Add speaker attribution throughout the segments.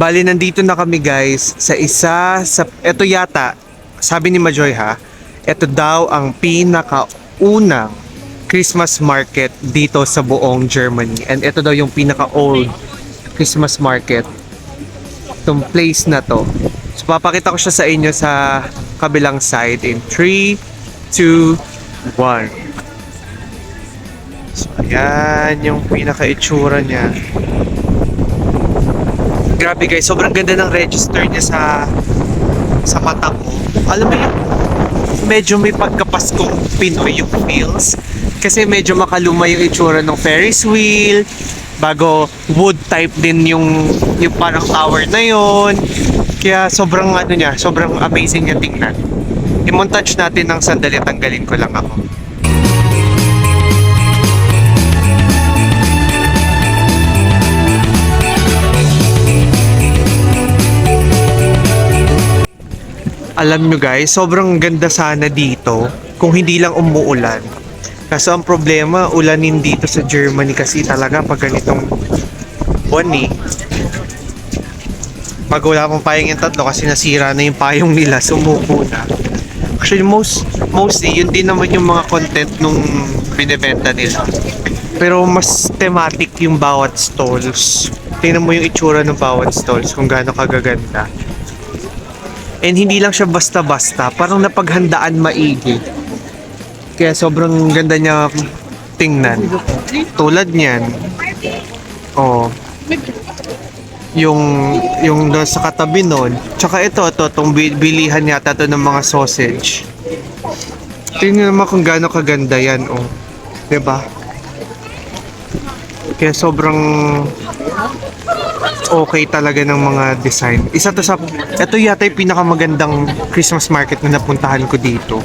Speaker 1: Bali, nandito na kami guys sa eto yata, sabi ni Majoy ha, eto daw ang pinakaunang Christmas market dito sa buong Germany. And ito daw yung pinaka-old Christmas market. Itong place na to. So papakita ko siya sa inyo sa kabilang side in 3, 2, 1. So ayan yung pinaka-itsura niya. Grabe guys, sobrang ganda ng register niya sa mata ko. Alam mo yun, medyo may pagkapaskong Pinoy yung feels. Kasi medyo makaluma yung itsura ng Ferris wheel. Bago wood type din yung parang tower na yon. Kaya sobrang niya, sobrang amazing niya tingnan. I-montage natin ng sandali, tanggalin ko lang ako. Alam nyo guys, sobrang ganda sana dito kung hindi lang umuulan. Kaso ang problema, ulanin dito sa Germany kasi talaga pag ganitong buwan pag wala pang payong yung tatlo kasi nasira na yung payong nila, sumuko na. Actually, mostly, yun din naman yung mga content nung binibenta nila. Pero mas thematic yung bawat stalls. Tingnan mo yung itsura ng bawat stalls kung gaano kagaganda. And hindi lang siya basta-basta, parang napaghandaan maigi. Kaya sobrang ganda niya tingnan. Tulad niyan. Oh. Yung doon sa katabi noon. Tsaka itong bilihan yata to ng mga sausage. Tingnan naman kung gaano kaganda yan, oh. 'Di ba? Kaya sobrang okay talaga ng mga design. Ito yata yung pinakamagandang Christmas market na napuntahan ko dito.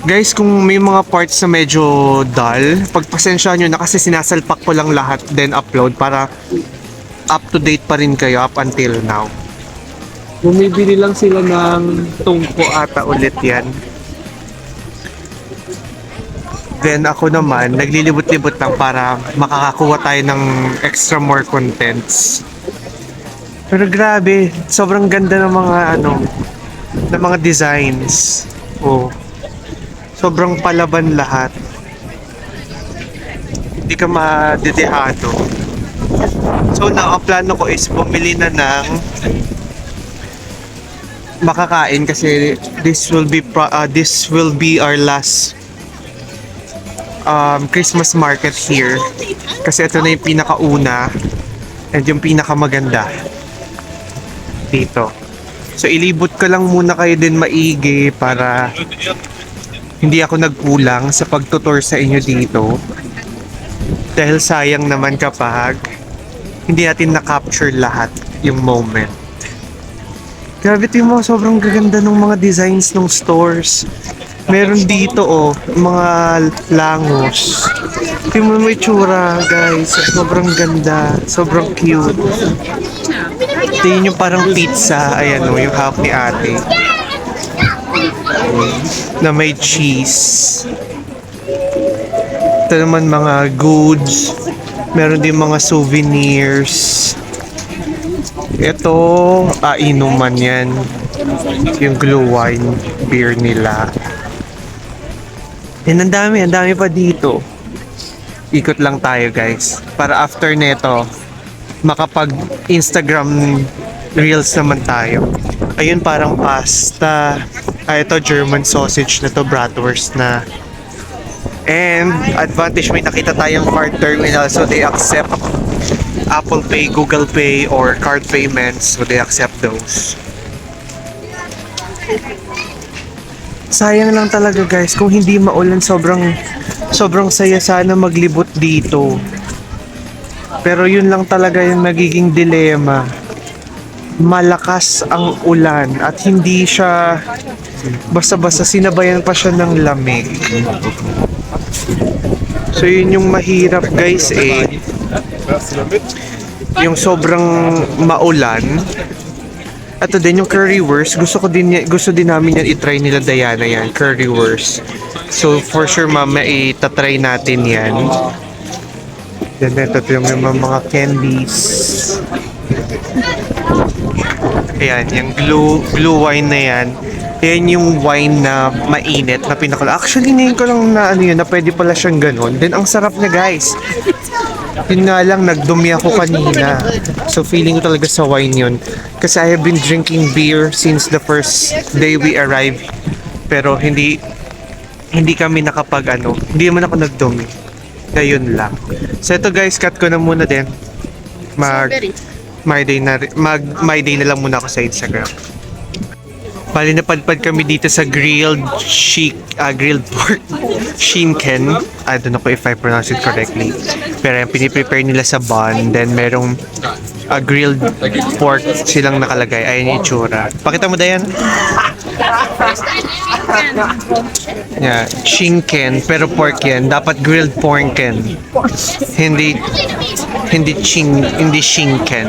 Speaker 1: Guys, kung may mga parts na medyo dull, pagpasensyahan nyo na kasi sinasalpak ko lang lahat then upload para up to date pa rin kayo up until now. Bumibili lang sila ng tungko ata ulit yan. Then ako naman, naglilibot-libot lang para makakakuha tayo ng extra more contents. Pero grabe, sobrang ganda ng mga ng mga designs. Oh. Sobrang palaban lahat. Hindi ka madedehado. So now, ang plano ko is bumili na ng makakain kasi this will be our last Christmas market here. Kasi ito na yung pinakauna and yung pinakamaganda dito. So ilibot ko lang muna kayo din maigi para hindi ako nagkulang sa pagtutur sa inyo dito. Dahil sayang naman kapag hindi natin na-capture lahat yung moment. Grabe mo, sobrang gaganda ng mga designs ng stores. Meron dito mga langos. Tingnan mo yung itsura, guys. Sobrang ganda, sobrang cute. Tingnan yung parang pizza, ayan yung hawak ni ate. Na may cheese. Ito naman mga goods. Meron din mga souvenirs. Ito, inuman yan. Yung glühwein beer nila. And ang dami pa dito. Ikot lang tayo guys. Para after neto, makapag Instagram reels naman tayo. Ayun parang pasta. Ito German sausage na to, bratwurst na. And advantage, may nakita tayong card terminal, so they accept Apple Pay, Google Pay, or card payments, so they accept those. Sayang lang talaga guys, kung hindi maulan, sobrang saya sana maglibot dito. Pero yun lang talaga yung nagiging dilema. Malakas ang ulan at hindi siya basta-basta, sinabayan pa siya ng lamig. So yun yung mahirap guys yung sobrang maulan. Ito din yung currywurst, gusto din namin yan i-try nila Diana yan, currywurst. So for sure mama itatry natin yan. Then ito yung mga candies. Ayan, yung glue wine na yan. Yan yung wine na mainit na pinakula. Actually, ngayon ko lang na ano yun, na pwede pala siyang ganun. Then ang sarap niya, guys. Yun nga lang, nagdumi ako kanina. So feeling ko talaga sa wine yun. Kasi I have been drinking beer since the first day we arrived. Pero hindi kami hindi naman ako nagdumi. Kaya yun lang. So ito guys, cut ko na muna din. My day na lang muna ako sa Instagram. Bali napadpad kami dito sa grilled pork shinken. I don't know if I pronounce it correctly. Pero yung piniprepare nila sa bun. Then merong grilled pork silang nakalagay. Ayan yung itsura. Pakita mo, Dayan. Yeah, shinken pero pork yan. Dapat grilled porken. Hindi shinken.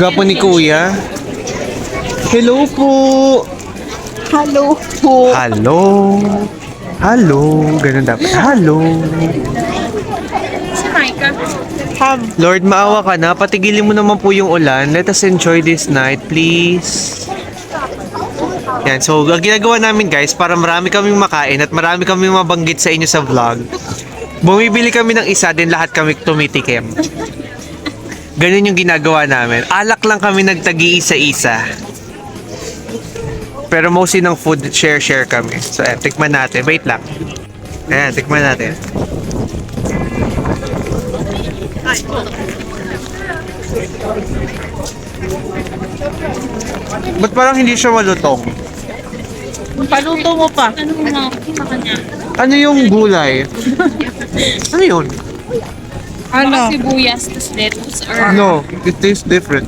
Speaker 1: Gapo ni Kuya. Hello po.
Speaker 2: Hello po.
Speaker 1: Hello. Ganun dapat. Hello.
Speaker 2: Si Micah.
Speaker 1: Lord, maawa ka na. Patigilin mo naman po yung ulan. Let us enjoy this night, please. Yan. So, ang ginagawa namin guys, para marami kaming makain at marami kaming mabanggit sa inyo sa vlog, bumibili kami ng isa, din lahat kami tumitikim. Ganun yung ginagawa namin. Alak lang kami nagtagi-isa-isa. Pero mostly ng food, share kami. So, tikman natin. Wait lang. Ayan, tikman natin. Ba't parang hindi siya malutong?
Speaker 2: Paluto mo pa.
Speaker 1: Ano yung gulay? Ano yun?
Speaker 2: Ano?
Speaker 3: Sibuyas, tas lettuce, or
Speaker 1: No, it tastes different.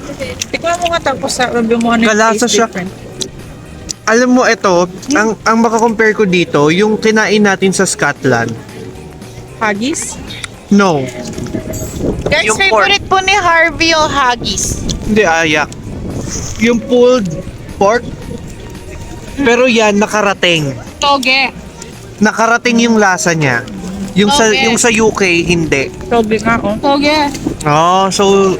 Speaker 2: Tikman mo nga tapos sa review mo ano yung
Speaker 1: Kalasa
Speaker 2: taste
Speaker 1: siya.
Speaker 2: different.
Speaker 1: Alam mo ito, ang makakompare ko dito, yung kinain natin sa Scotland.
Speaker 2: Haggis?
Speaker 1: No.
Speaker 4: Guys,
Speaker 1: Yung
Speaker 4: favorite po ni Harvey yung haggis.
Speaker 1: Hindi, ayak. Yung pulled pork. Pero yan, nakarating.
Speaker 3: toge.
Speaker 1: Nakarating yung lasa niya.
Speaker 3: Okay.
Speaker 1: Yung sa UK, hindi.
Speaker 2: Toge nga oh.
Speaker 3: Toge.
Speaker 1: Oh, so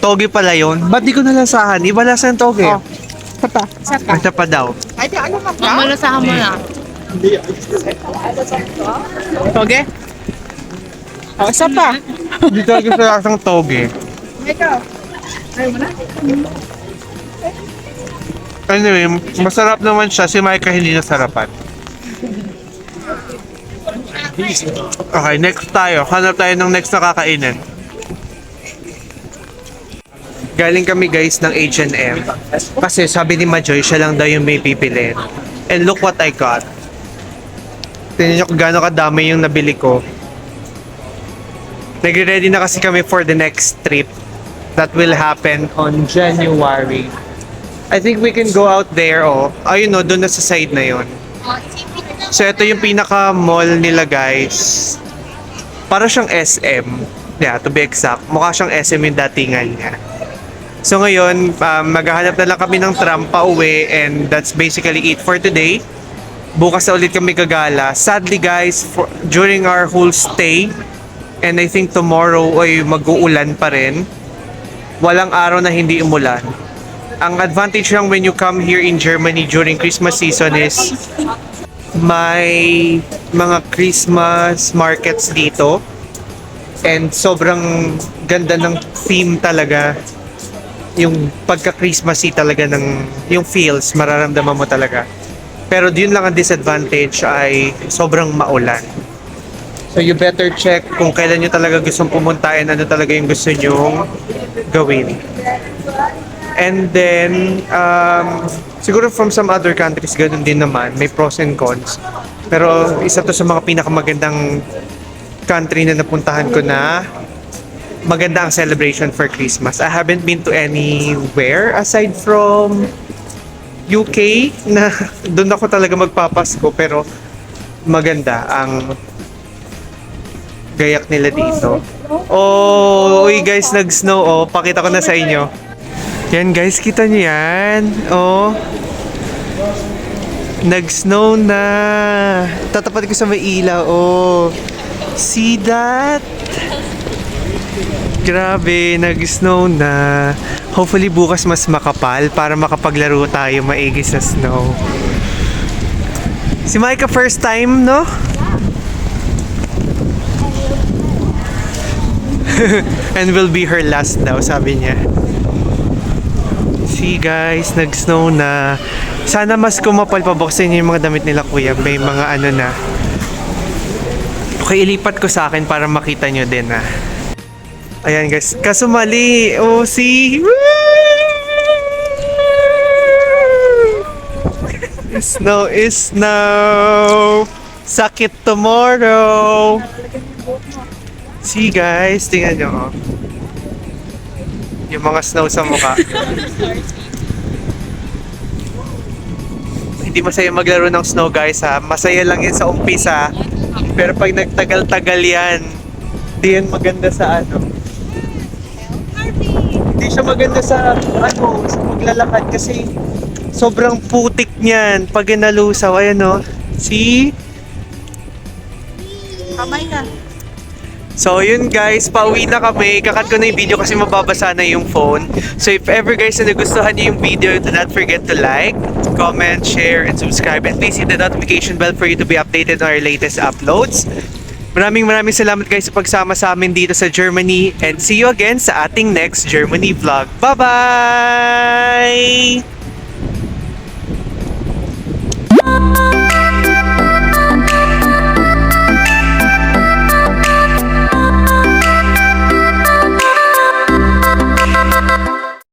Speaker 1: toge pala yun. Ba't di ko nalasahan? Iba lasa ng toge.
Speaker 2: Oh. Sapa.
Speaker 1: Asa pa daw.
Speaker 4: Ay, di ano na ka?
Speaker 3: Mamalasahan mo na.
Speaker 2: Toge? Oh, sapa.
Speaker 1: Hindi talaga sa lasang toge.
Speaker 2: Ikaw. Ayaw mo na?
Speaker 1: Anyway, masarap naman siya. Si Micah hindi nasarapan. Okay, next tayo. Hanap tayo ng next na kakainin. Galing kami guys ng H&M. Kasi sabi ni Majoy, siya lang daw yung may pipiliin. And look what I got. Tingnan nyo kung gaano kadami yung nabili ko. Nagre-ready na kasi kami for the next trip that will happen on January. I think we can go out there, oh. Ayun, oh, doon na sa side na yon. So, ito yung pinaka-mall nila, guys. Para siyang SM. Yeah, to be exact. Mukha siyang SM yung datingan niya. So, ngayon, maghahanap na lang kami ng tram pa uwi and that's basically it for today. Bukas na ulit kami gagala. Sadly, guys, during our whole stay, and I think tomorrow ay mag-uulan pa rin. Walang araw na hindi umulan. Ang advantage lang when you come here in Germany during Christmas season is may mga Christmas markets dito and sobrang ganda ng theme talaga. Yung pagka-Christmassy talaga ng yung feels, mararamdaman mo talaga. Pero yun lang ang disadvantage ay sobrang maulan. So you better check kung kailan nyo talaga gustong pumunta and ano talaga yung gusto nyong gawin. And then, siguro from some other countries, ganun din naman. May pros and cons. Pero isa to sa mga pinakamagandang country na napuntahan ko na maganda ang celebration for Christmas. I haven't been to anywhere aside from UK na doon ako talaga magpapasko. Pero maganda ang gayak nila dito. Oh, uy guys, nag-snow. Oh, pakita ko na sa inyo. Yan guys, kita nyo yan. Oh. Nag-snow na. Tatapat ko sa may ilaw. Oh. See that? Grabe, nag-snow na. Hopefully bukas mas makapal para makapaglaro tayo maigi sa snow. Si Micah first time, no? And will be her last daw, sabi niya. See guys, nag-snow na. Sana mas kumapal pa. Buksan niyo yung mga damit nila kuya. May mga ano na. Okay, ilipat ko sa akin para makita nyo din ah. Ayan guys, kaso mali. Oh, see? Snow is snow. Sakit tomorrow. See guys, tingnan nyo. Oh. Yung mga snow sa mukha. Hindi masaya maglaro ng snow guys ha. Masaya lang yan sa umpisa. Pero pag nagtagal-tagal yan, hindi yan maganda sa ano. Hindi siya maganda sa ano, sa paglalakad kasi sobrang putik niyan pag inalusaw. Ayan o. See?
Speaker 2: Kamay na.
Speaker 1: So yun guys, pauwi na kami. Kakat ko na yung video kasi mababasa na yung phone. So if ever guys na nagustuhan niyo yung video, do not forget to like, comment, share, and subscribe. And please hit the notification bell for you to be updated on our latest uploads. Maraming salamat guys sa pagsama sa amin dito sa Germany. And see you again sa ating next Germany vlog. Bye-bye!